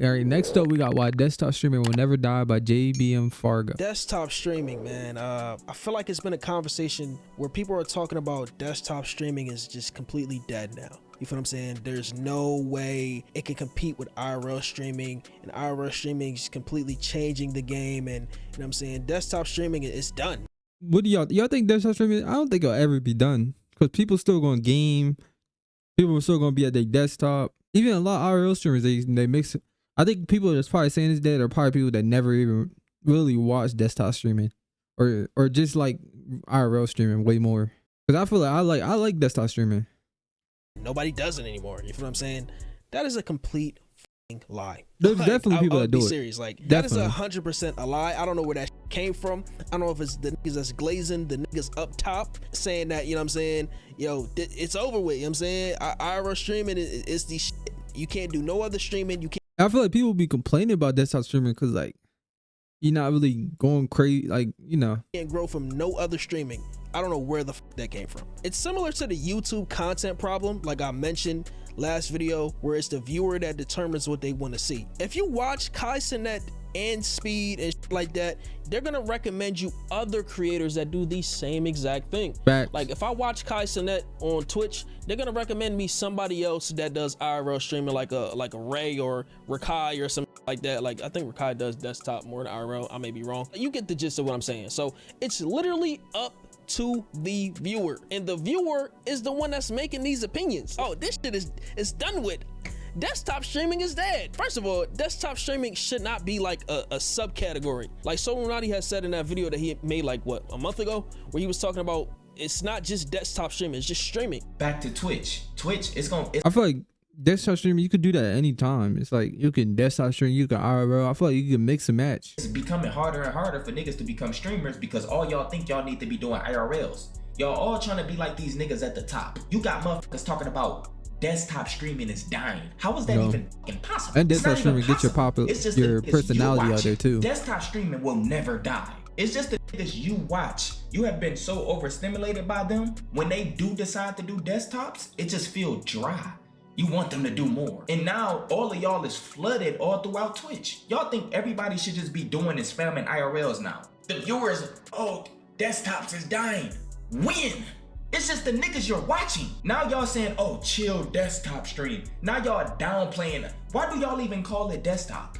All right, next up we got Why Desktop Streaming Will Never Die by JBM Fargo. Desktop streaming, man. I feel like it's been a conversation where people are talking about desktop streaming is just completely dead now. You feel what I'm saying? There's no way it can compete with IRL streaming, and IRL streaming is completely changing the game. And you know what I'm saying? Desktop streaming is done. What do y'all think desktop streaming? I don't think it'll ever be done because people still going to game. People are still going to be at their desktop. Even a lot of IRL streamers, they mix it. I think people that's probably saying it's dead are probably people that never even really watch desktop streaming or just like IRL streaming way more. Because I feel like I like desktop streaming. Nobody does it anymore. You feel what I'm saying? That is a complete lie. There's like, definitely people that do it. Serious. Like definitely. That is 100% a lie. I don't know where that came from. I don't know if it's the niggas that's glazing, the niggas up top saying that, you know what I'm saying? Yo, it's over with. You know what I'm saying? IRL streaming is the shit. You can't do no other streaming. You can't. I feel like people be complaining about desktop streaming because like you're not really going crazy, like, you know. Can't grow from no other streaming. I don't know where the that came from. It's similar to the YouTube content problem, like I mentioned last video, where it's the viewer that determines what they want to see. If you watch Kai Cenat and Speed and shit like that, they're gonna recommend you other creators that do the same exact thing. Facts. Like if I watch Kai Cenat on Twitch, they're gonna recommend me somebody else that does IRL streaming, like a Ray or Rakai or something like that. Like I think Rakai does desktop more than IRL. I may be wrong. You get the gist of what I'm saying. So it's literally up to the viewer, and the viewer is the one that's making these opinions. Oh, this shit is done with. Desktop streaming is dead. First of all, desktop streaming should not be like a subcategory. Like Solunati has said in that video that he made like what, a month ago, where he was talking about it's not just desktop streaming, it's just streaming. Back to Twitch. Twitch is gonna. I feel like desktop streaming, you could do that at any time. It's like you can desktop stream, you can IRL. I feel like you can mix and match. It's becoming harder and harder for niggas to become streamers because all y'all think y'all need to be doing IRLs. Y'all all trying to be like these niggas at the top. You got motherfuckers talking about desktop streaming is dying. How is that even impossible? And desktop streaming get your personality out there too. Desktop streaming will never die. It's just the niggas you watch. You have been so overstimulated by them. When they do decide to do desktops, it just feels dry. You want them to do more. And now all of y'all is flooded all throughout Twitch. Y'all think everybody should just be doing and spamming IRLs now. The viewers, oh, desktops is dying. When? It's just the niggas you're watching. Now y'all saying, oh, chill desktop stream. Now y'all downplaying it. Why do y'all even call it desktop?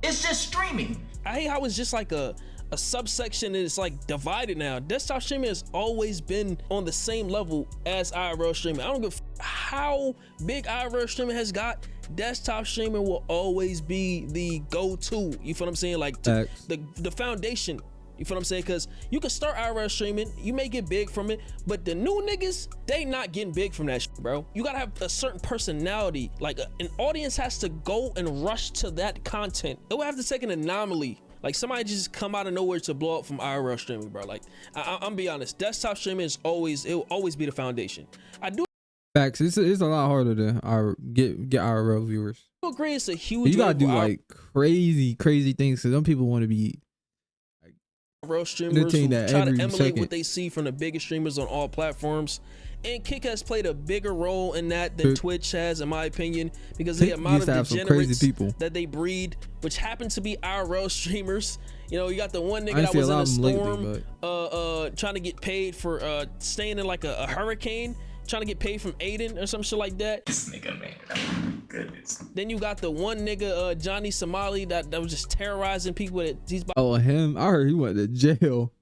It's just streaming. I hate how it's just like a subsection, and it's like divided now. Desktop streaming has always been on the same level as IRL streaming. I don't give how big IRL streaming has got. Desktop streaming will always be the go-to. You feel what I'm saying? Like the foundation. You feel what I'm saying? Because you can start IRL streaming, you may get big from it, but the new niggas, they not getting big from that shit, bro. You gotta have a certain personality. Like an audience has to go and rush to that content. It will have to take an anomaly. Like somebody just come out of nowhere to blow up from IRL streaming, bro. Like I'm be honest, desktop streaming is always, it will always be the foundation. I do. Facts. It's a lot harder to get IRL viewers. I agree, it's a huge. You gotta do like crazy things because some people want to be IRL streamers who try to emulate what they see from the biggest streamers on all platforms. And Kick has played a bigger role in that than Twitch has, in my opinion, because the amount of degenerates that they breed, which happen to be IRL streamers. You know, you got the one nigga that was in a storm, trying to get paid for staying in like a hurricane, trying to get paid from Aiden or some shit like that. This nigga, man, goodness. Then you got the one nigga, Johnny Somali, that was just terrorizing people. He's about him. I heard he went to jail.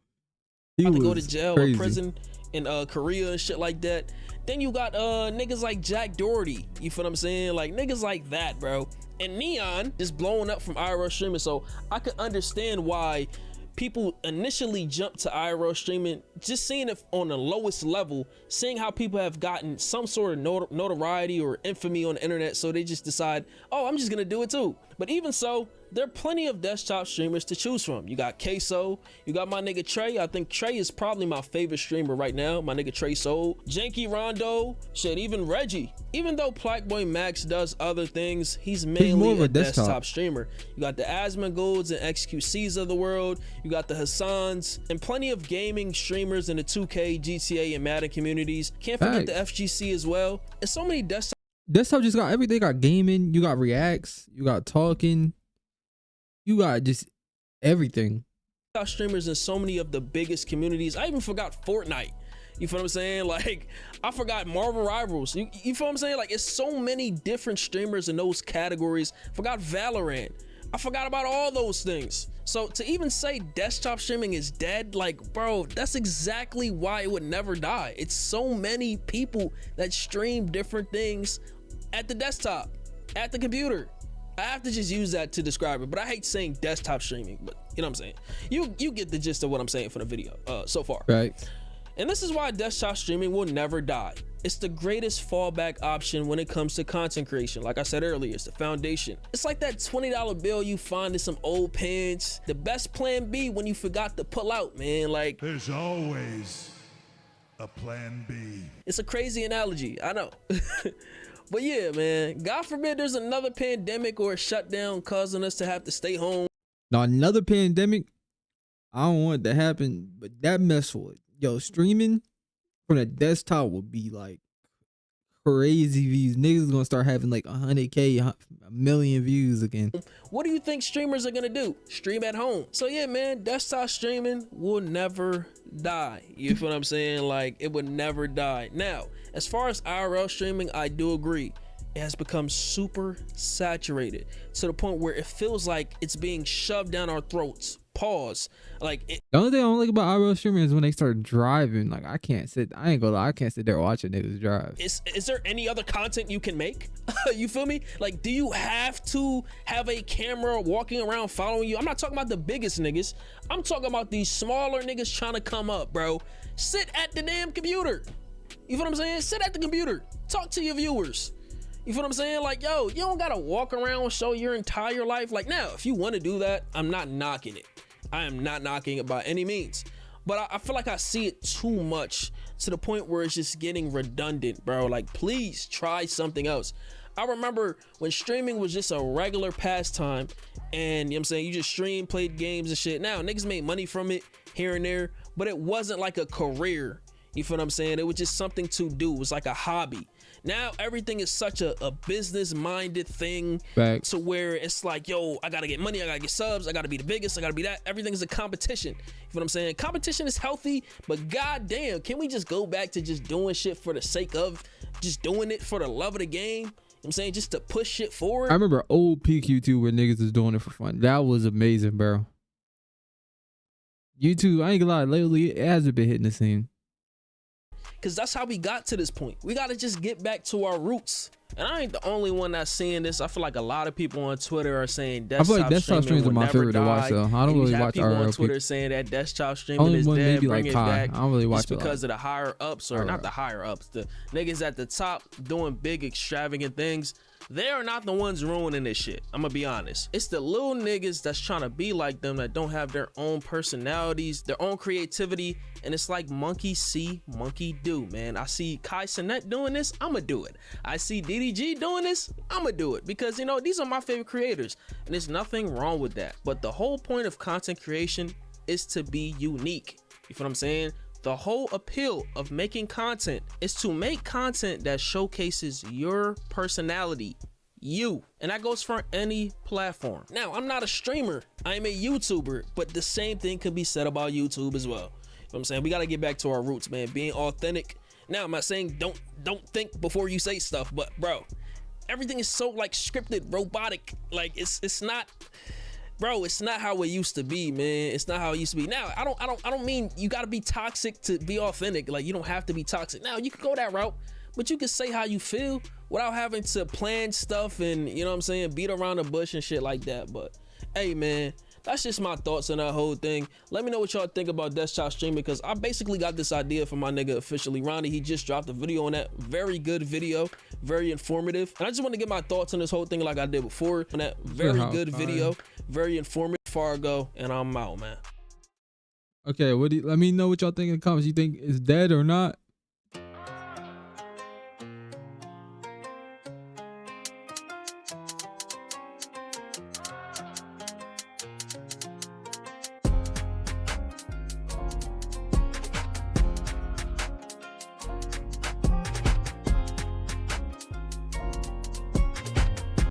He about to go to jail or prison in Korea and shit like that. Then you got niggas like Jack Doherty. You feel what I'm saying? Like niggas like that, bro. And Neon just blowing up from IRL streaming. So I could understand why people initially jumped to IRL streaming, just seeing it on the lowest level, seeing how people have gotten some sort of notoriety or infamy on the internet, so they just decide, oh, I'm just gonna do it too. But even so, there are plenty of desktop streamers to choose from. You got Queso, you got my nigga Trey. I think Trey is probably my favorite streamer right now, my nigga Trey Soul, Janky Rondo, shit, even Reggie. Even though Plaqueboy Max does other things, he's mainly a desktop streamer. You got the Asmongoulds and XQCs of the world, you got the Hassans, and plenty of gaming streamers in the 2K, GTA, and Madden communities. Can't forget the FGC as well. And so many desktop desktop just got everything. Got gaming, you got reacts, you got talking, you got just everything. Streamers in so many of the biggest communities. I even forgot Fortnite. You feel what I'm saying? Like, I forgot Marvel Rivals. You feel what I'm saying? Like, it's so many different streamers in those categories. Forgot Valorant. I forgot about all those things. So to even say desktop streaming is dead, like, bro, that's exactly why it would never die. It's so many people that stream different things at the desktop, at the computer. I have to just use that to describe it, but I hate saying desktop streaming, but you know what I'm saying? You get the gist of what I'm saying for the video so far. Right. And this is why desktop streaming will never die. It's the greatest fallback option when it comes to content creation. Like I said earlier, it's the foundation. It's like that $20 bill you find in some old pants. The best plan B when you forgot to pull out, man. Like, there's always a plan B. It's a crazy analogy, I know. But yeah, man, God forbid there's another pandemic or a shutdown causing us to have to stay home. Now, another pandemic, I don't want it to happen, but that mess with, streaming from the desktop would be like crazy views. Niggas gonna start having like 100K, a million views again. What do you think streamers are gonna do? Stream at home. So yeah, man, desktop streaming will never die. You feel what I'm saying? Like, it would never die. Now, as far as IRL streaming, I do agree. It has become super saturated to the point where it feels like it's being shoved down our throats. Pause. Like, the only thing I don't like about IRL streaming is when they start driving. Like, I ain't gonna lie, I can't sit there watching niggas drive. Is there any other content you can make? You feel me? Like, do you have to have a camera walking around following you? I'm not talking about the biggest niggas. I'm talking about these smaller niggas trying to come up, bro. Sit at the damn computer. You feel what I'm saying? Sit at the computer. Talk to your viewers. You feel what I'm saying? Like, yo, you don't gotta walk around and show your entire life. Like, now, if you want to do that, I'm not knocking it. I am not knocking it by any means. But I feel like I see it too much to the point where it's just getting redundant, bro. Like, please try something else. I remember when streaming was just a regular pastime, and you know what I'm saying, you just stream, played games and shit. Now, niggas made money from it here and there, but it wasn't like a career. You feel what I'm saying? It was just something to do. It was like a hobby. Now everything is such a business-minded thing. Facts. To where it's like, yo, I gotta get money, I gotta get subs, I gotta be the biggest, I gotta be that. Everything is a competition. You feel what I'm saying? Competition is healthy, but goddamn, can we just go back to just doing shit for the sake of just doing it for the love of the game? You know what I'm saying? Just to push shit forward. I remember old PQ2 where niggas was doing it for fun. That was amazing, bro. YouTube, I ain't gonna lie, lately it hasn't been hitting the scene. Because that's how we got to this point. We got to just get back to our roots. And I ain't the only one that's seeing this. I feel like a lot of people on Twitter are saying desktop streaming. I feel like desktop streaming are my favorite to watch, though. I don't really watch people IRL on Twitter saying that desktop streaming is dead, bring it back. I don't really watch it because of the higher ups, or not the higher ups, the niggas at the top doing big extravagant things. They are not the ones ruining this shit. I'm gonna be honest. It's the little niggas that's trying to be like them, that don't have their own personalities, their own creativity, and it's like monkey see, monkey do, man. I see Kai Cenat doing this, I'ma do it. I see DDG doing this, I'ma do it, because you know, these are my favorite creators, and there's nothing wrong with that. But the whole point of content creation is to be unique. You feel what I'm saying? The whole appeal of making content is to make content that showcases your personality, you, and that goes for any platform. Now, I'm not a streamer, I'm a YouTuber, but the same thing could be said about YouTube as well. You know what I'm saying? We got to get back to our roots, man, being authentic. Now, I'm not saying don't think before you say stuff, but bro, everything is so like scripted, robotic. Like it's not, bro, it's not how it used to be, man. It's not how it used to be. Now, I don't mean you gotta be toxic to be authentic. Like, you don't have to be toxic. Now, you can go that route, but you can say how you feel without having to plan stuff and, you know what I'm saying, beat around the bush and shit like that. But hey, man, that's just my thoughts on that whole thing. Let me know what y'all think about desktop streaming, because I basically got this idea from my nigga Officially Ronnie. He just dropped a video on that. Very good video, very informative. And I just want to get my thoughts on this whole thing like I did before on that very good video, very informative. Fargo, and I'm out, man. Okay, let me know what y'all think in the comments. You think it's dead or not?